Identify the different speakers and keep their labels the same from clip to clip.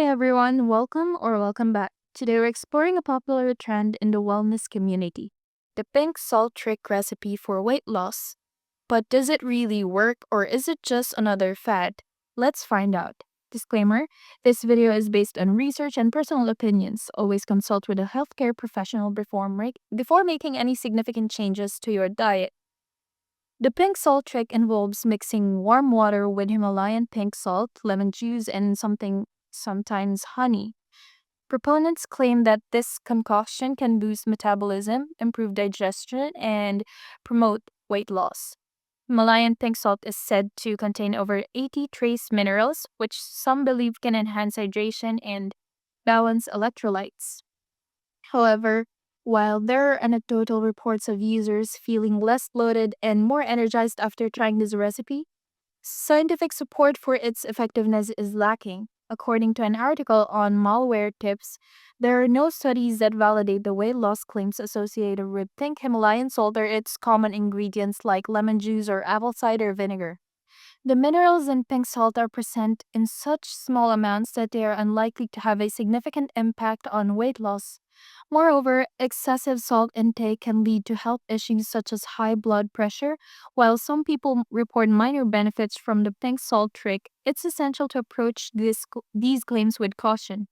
Speaker 1: everyone, welcome back. Today we're exploring a popular trend in the wellness community, the pink salt trick recipe for weight loss. But does it really work or is it just another fad? Let's find out. Disclaimer: this video is based on research and personal opinions. Always consult with a healthcare professional before making any significant changes to your diet. The pink salt trick involves mixing warm water with Himalayan pink salt, lemon juice, and sometimes honey. Proponents claim that this concoction can boost metabolism, improve digestion, and promote weight loss. Himalayan pink salt is said to contain over 80 trace minerals, which some believe can enhance hydration and balance electrolytes. However, while there are anecdotal reports of users feeling less bloated and more energized after trying this recipe, scientific support for its effectiveness is lacking. According to an article on malware tips, there are no studies that validate the weight loss claims associated with pink Himalayan salt or its common ingredients like lemon juice or apple cider vinegar. The minerals in pink salt are present in such small amounts that they are unlikely to have a significant impact on weight loss. Moreover, excessive salt intake can lead to health issues such as high blood pressure. While some people report minor benefits from the pink salt trick, it's essential to approach these claims with caution.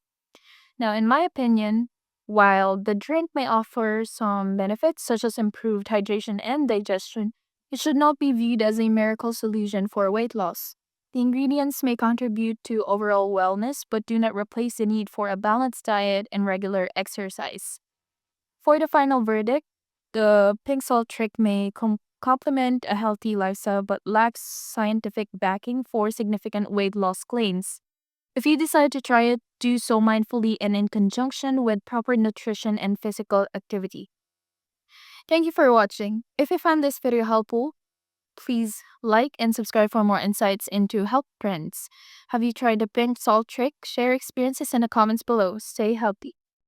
Speaker 1: Now, in my opinion, while the drink may offer some benefits such as improved hydration and digestion, it should not be viewed as a miracle solution for weight loss. The ingredients may contribute to overall wellness but do not replace the need for a balanced diet and regular exercise. For the final verdict, the pink salt trick may complement a healthy lifestyle but lacks scientific backing for significant weight loss claims. If you decide to try it, do so mindfully and in conjunction with proper nutrition and physical activity. Thank you for watching. If you found this video helpful, please like and subscribe for more insights into health trends. Have you tried the pink salt trick? Share experiences in the comments below. Stay healthy.